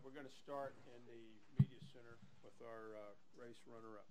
we're going to start in the media center with our race runner-up.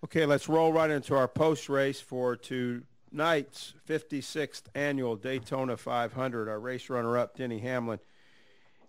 Okay, let's roll right into our post-race for tonight's 56th annual Daytona 500. Our race runner-up, Denny Hamlin.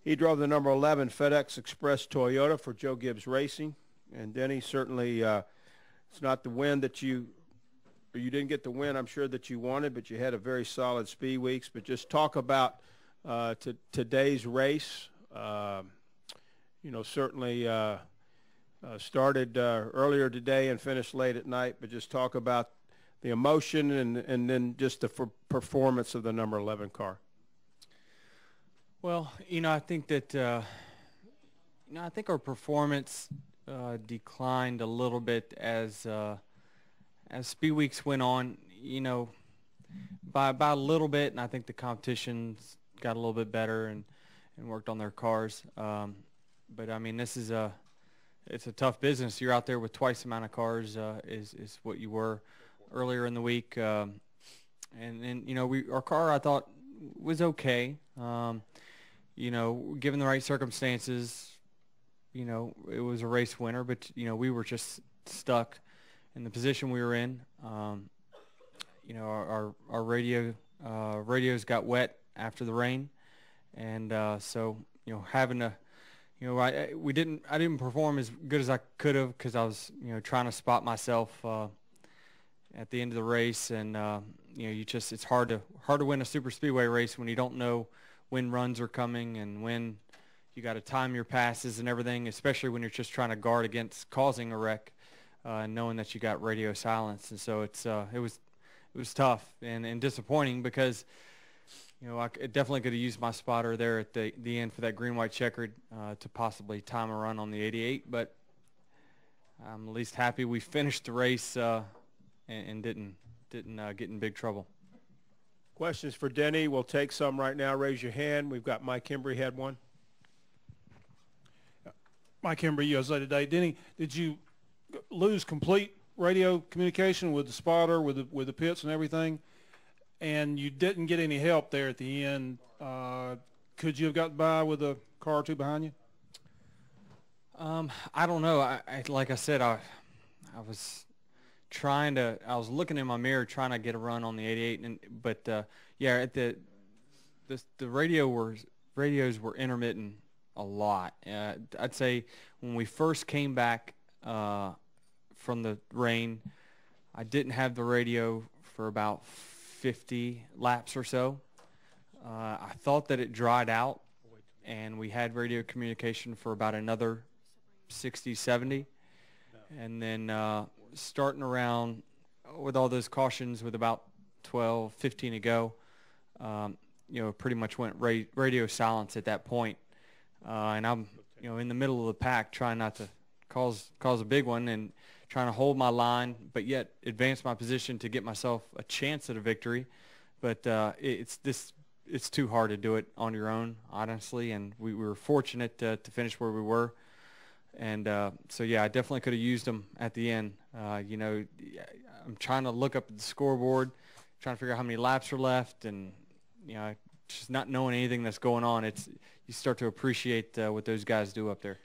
He drove the number 11 FedEx Express Toyota for Joe Gibbs Racing. And Denny, certainly it's not the win that you didn't get the win, I'm sure, that you wanted, but you had a very solid speed weeks. But just talk about today's race. You know, certainly started earlier today and finished late at night, but just talk about the emotion and then just the performance of the number 11 car. Well, you know, I think that I think our performance declined a little bit as speed weeks went on. You know, by a little bit, and I think the competition's got a little bit better and worked on their cars. But I mean, this is it's a tough business. You're out there with twice the amount of cars is what you were earlier in the week. And you know, our car, I thought, was okay. You know, given the right circumstances, you know, it was a race winner, but you know, we were just stuck in the position we were in. You know, our radios got wet after the rain, and so you know, having to, you know, I didn't perform as good as I could have because I was, you know, trying to spot myself at the end of the race, and you know, it's hard to win a super speedway race when you don't know when runs are coming and when you got to time your passes and everything, especially when you're just trying to guard against causing a wreck, knowing that you got radio silence. And so it was tough and disappointing because, you know, I definitely could have used my spotter there at the end for that green-white checkered to possibly time a run on the 88, but I'm at least happy we finished the race and didn't get in big trouble. Questions for Denny? We'll take some right now. Raise your hand. We've got Mike Embry had one. Mike Embry, USA Today. Denny, did you lose complete radio communication with the spotter, with the pits and everything, and you didn't get any help there at the end? Could you have gotten by with a car or two behind you? I don't know. Like I said, I was looking in my mirror trying to get a run on the 88, but yeah, at the radios were intermittent a lot. I'd say when we first came back from the rain, I didn't have the radio for about 50 laps or so. I thought that it dried out, and we had radio communication for about another 60, 70, and then starting around with all those cautions with about 12, 15 to go, you know, pretty much went radio silence at that point. And I'm, you know, in the middle of the pack trying not to cause a big one and trying to hold my line, but yet advance my position to get myself a chance at a victory. But it's too hard to do it on your own, honestly, and we were fortunate to finish where we were. And so, yeah, I definitely could have used them at the end. You know, I'm trying to look up at the scoreboard, trying to figure out how many laps are left, and, you know, just not knowing anything that's going on. You start to appreciate what those guys do up there.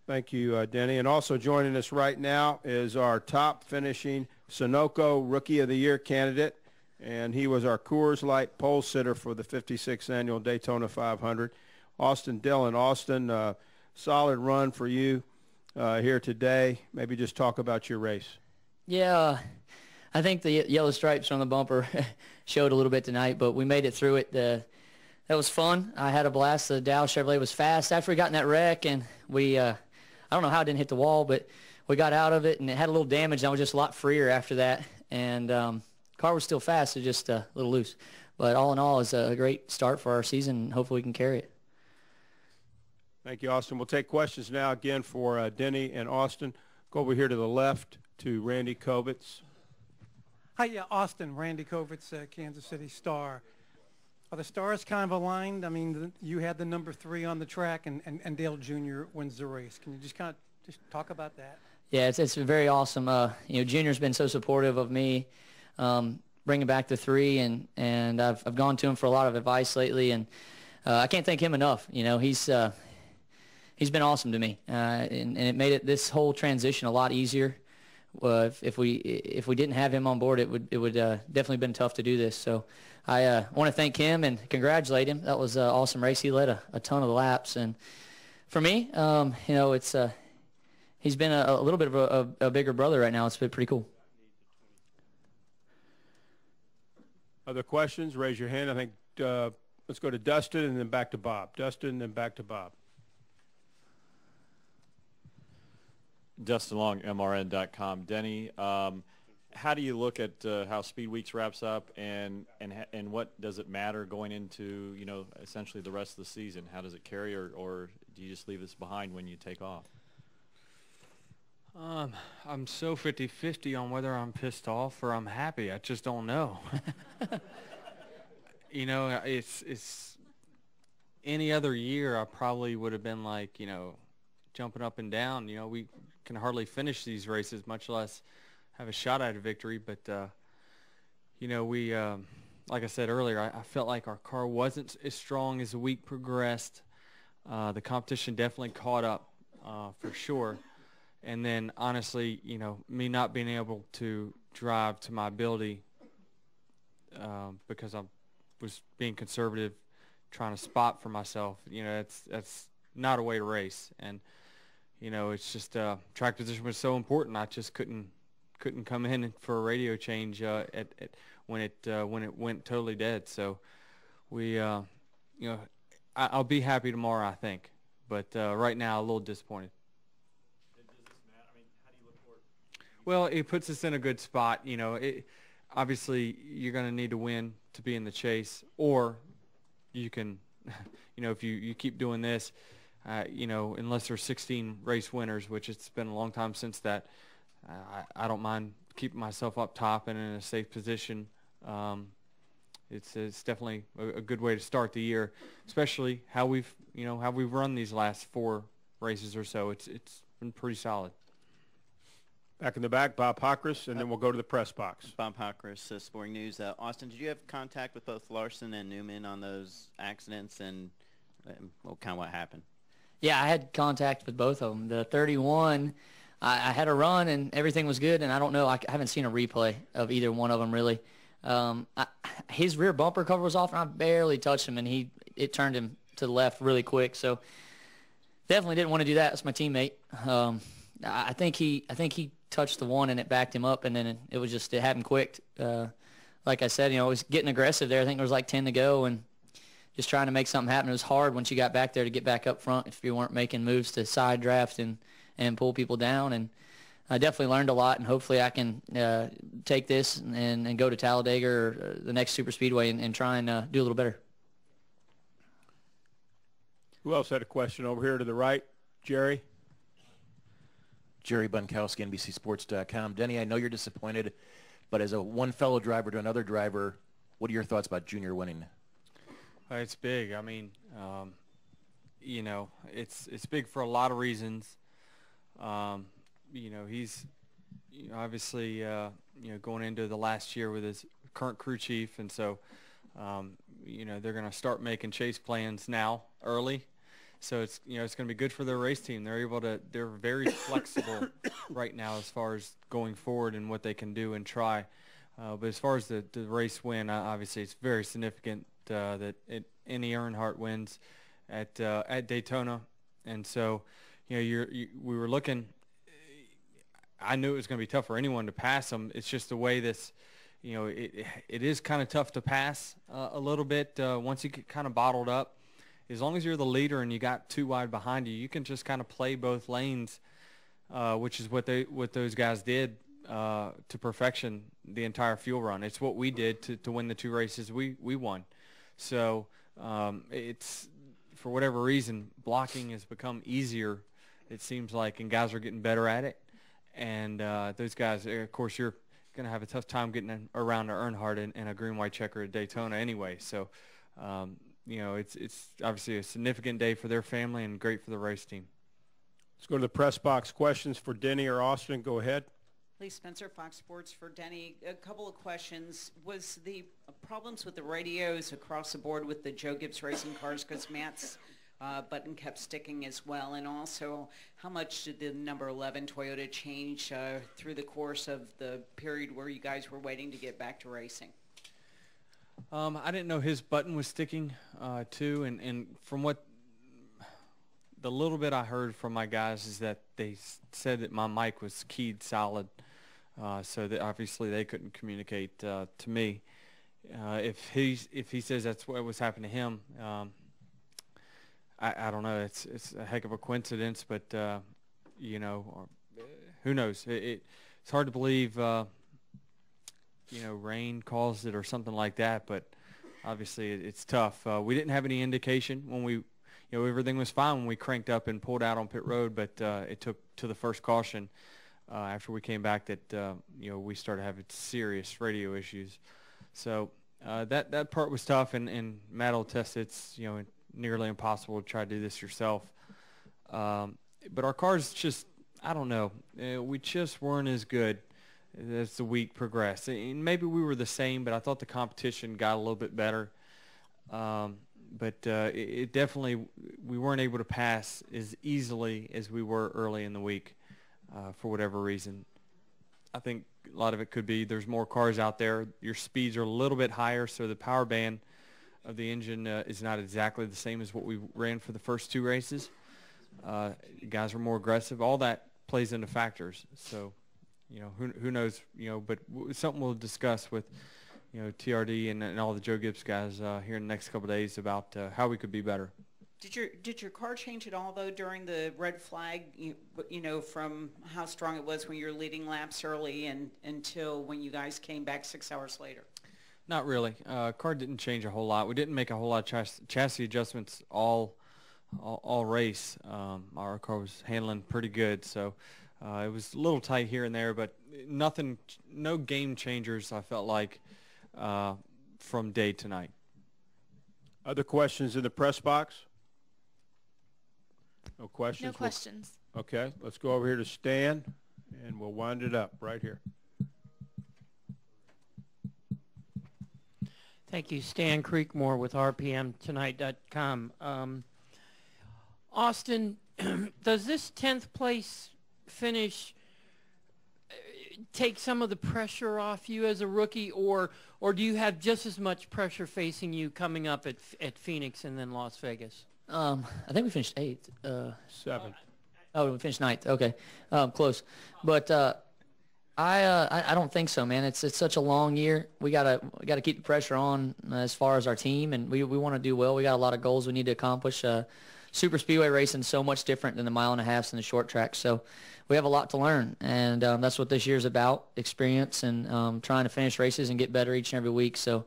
Thank you, Denny. And also joining us right now is our top finishing Sunoco Rookie of the Year candidate, and he was our Coors Light pole sitter for the 56th annual Daytona 500. Austin Dillon. Austin, solid run for you here today. Maybe just talk about your race. Yeah, I think the yellow stripes on the bumper showed a little bit tonight, but we made it through it. That was fun. I had a blast. The Dow Chevrolet was fast. After we got in that wreck, and we, I don't know how it didn't hit the wall, but we got out of it, and it had a little damage. I was just a lot freer after that, and car was still fast, so just a little loose. But all in all, it's a great start for our season, and hopefully we can carry it. Thank you, Austin. We'll take questions now again for Denny and Austin. Go over here to the left to Randy Kovitz. Hi, yeah, Austin. Randy Kovitz, Kansas City Star. Are the stars kind of aligned? I mean, you had the number 3 on the track, and Dale Jr. wins the race. Can you just kind of talk about that? Yeah, it's very awesome. Junior's been so supportive of me, bringing back the 3, and I've gone to him for a lot of advice lately, and I can't thank him enough. He's been awesome to me, and it made this whole transition a lot easier. If we didn't have him on board, it would definitely been tough to do this. So I want to thank him and congratulate him. That was an awesome race. He led a ton of the laps, and for me, it's he's been a little bit of a bigger brother right now. It's been pretty cool. Other questions? Raise your hand. I think let's go to Dustin and then back to Bob. Dustin and then back to Bob. Dustin Long, MRN.com. Denny, how do you look at how Speed Weeks wraps up, and what does it matter going into essentially the rest of the season? How does it carry, or do you just leave this behind when you take off? I'm so 50-50 on whether I'm pissed off or I'm happy. I just don't know. It's any other year I probably would have been like, jumping up and down. We can hardly finish these races, much less have a shot at a victory. But, we, like I said earlier, I felt like our car wasn't as strong as the week progressed. The competition definitely caught up for sure. And then, honestly, me not being able to drive to my ability because I was being conservative, trying to spot for myself, that's not a way to race. And, it's just track position was so important. I just couldn't come in for a radio change when it went totally dead. So we, I'll be happy tomorrow, I think. But right now, a little disappointed. Well, it puts us in a good spot. Obviously, you're going to need to win to be in the chase, or you can, if you keep doing this, unless there's 16 race winners, which it's been a long time since that, I don't mind keeping myself up top and in a safe position. It's definitely a good way to start the year, especially how we've run these last 4 races or so. It's been pretty solid. Back in the back, Bob Hockris, and then we'll go to the press box. Bob Hockris, Sporting News. Austin, did you have contact with both Larson and Newman on those accidents, and what happened? Yeah, I had contact with both of them. The 31, I had a run and everything was good, and I don't know, I haven't seen a replay of either one of them really. His rear bumper cover was off, and I barely touched him, and it turned him to the left really quick. So definitely didn't want to do that. That's my teammate. I think he touched the one and it backed him up, and then it happened quick. Like I said, it was getting aggressive there. I think there was like 10 to go, and just trying to make something happen. It was hard once you got back there to get back up front if you weren't making moves to side draft and pull people down. And I definitely learned a lot, and hopefully I can take this and go to Talladega or the next super speedway and try and do a little better. Who else had a question over here to the right? Jerry? Jerry Bunkowski, NBCSports.com. Denny, I know you're disappointed, but as one fellow driver to another driver, what are your thoughts about Junior winning? It's big. I mean, it's big for a lot of reasons. He's obviously going into the last year with his current crew chief, and so they're going to start making chase plans now early. So it's going to be good for their race team. They're very flexible right now as far as going forward and what they can do and try. But as far as the race win, obviously it's very significant that any Earnhardt wins at Daytona. And so, we were looking. I knew it was going to be tough for anyone to pass them. It's just the way this, it is kind of tough to pass a little bit once you get kind of bottled up. As long as you're the leader and you got 2 wide behind you, you can just kind of play both lanes, which is what those guys did to perfection the entire fuel run. It's what we did to win the 2 races we won. So it's, for whatever reason, blocking has become easier, it seems like, and guys are getting better at it. And those guys, of course, you're going to have a tough time getting around to Earnhardt in a green-white checker at Daytona anyway. So, it's obviously a significant day for their family and great for the race team. Let's go to the press box. Questions for Denny or Austin? Go ahead. Lee Spencer, Fox Sports for Denny. A couple of questions. Was the problems with the radios across the board with the Joe Gibbs racing cars because Matt's button kept sticking as well? And also, how much did the number 11 Toyota change through the course of the period where you guys were waiting to get back to racing? I didn't know his button was sticking too, and from what the little bit I heard from my guys is that they said that my mic was keyed solid, so that obviously they couldn't communicate to me. If he says that's what was happening to him, I don't know. It's a heck of a coincidence, but you know, who knows? It's hard to believe. You know, rain caused it or something like that, but obviously it's tough. We didn't have any indication when we, you know, everything was fine when we cranked up and pulled out on pit road, but it took to the first caution after we came back that, you know, we started having serious radio issues. So that part was tough, and Matt will attest it's, you know, nearly impossible to try to do this yourself. But our cars just, I don't know, we just weren't as good as the week progressed. And maybe we were the same, but I thought the competition got a little bit better. But it definitely, we weren't able to pass as easily as we were early in the week for whatever reason. I think a lot of it could be there's more cars out there. Your speeds are a little bit higher, so the power band of the engine is not exactly the same as what we ran for the first two races. Guys are more aggressive. All that plays into factors. So, you know, who knows, you know, but something we'll discuss with, you know, TRD and all the Joe Gibbs guys here in the next couple of days about how we could be better. Did your car change at all, though, during the red flag, you know, from how strong it was when you were leading laps early and until when you guys came back 6 hours later? Not really. Car didn't change a whole lot. We didn't make a whole lot of chassis adjustments all race. Our car was handling pretty good, so it was a little tight here and there, but nothing, no game changers, I felt like, from day to night. Other questions in the press box? No questions? No questions. Okay, let's go over here to Stan, and we'll wind it up right here. Thank you. Stan Creekmore with RPMTonight.com. Austin, does this 10th place finish take some of the pressure off you as a rookie, or do you have just as much pressure facing you coming up at Phoenix and then Las Vegas? I think we finished 8th. 7th. Oh, we finished 9th. Okay, close. But I don't think so, man. It's such a long year. We gotta keep the pressure on as far as our team, and we want to do well. We got a lot of goals we need to accomplish. Super speedway racing is so much different than the mile and a half and the short track. So we have a lot to learn, and that's what this year's about: experience and trying to finish races and get better each and every week. So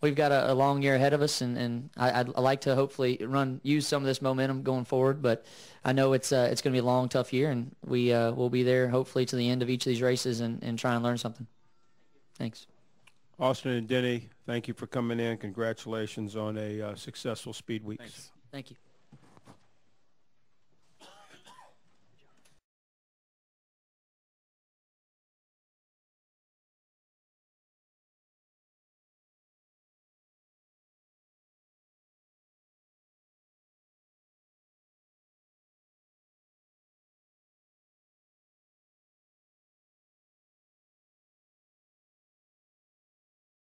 we've got a long year ahead of us, and I'd like to hopefully use some of this momentum going forward. But I know it's going to be a long, tough year, and we will be there hopefully to the end of each of these races and try and learn something. Thanks. Austin and Denny, thank you for coming in. Congratulations on a successful Speed Weeks. Thanks. Thank you.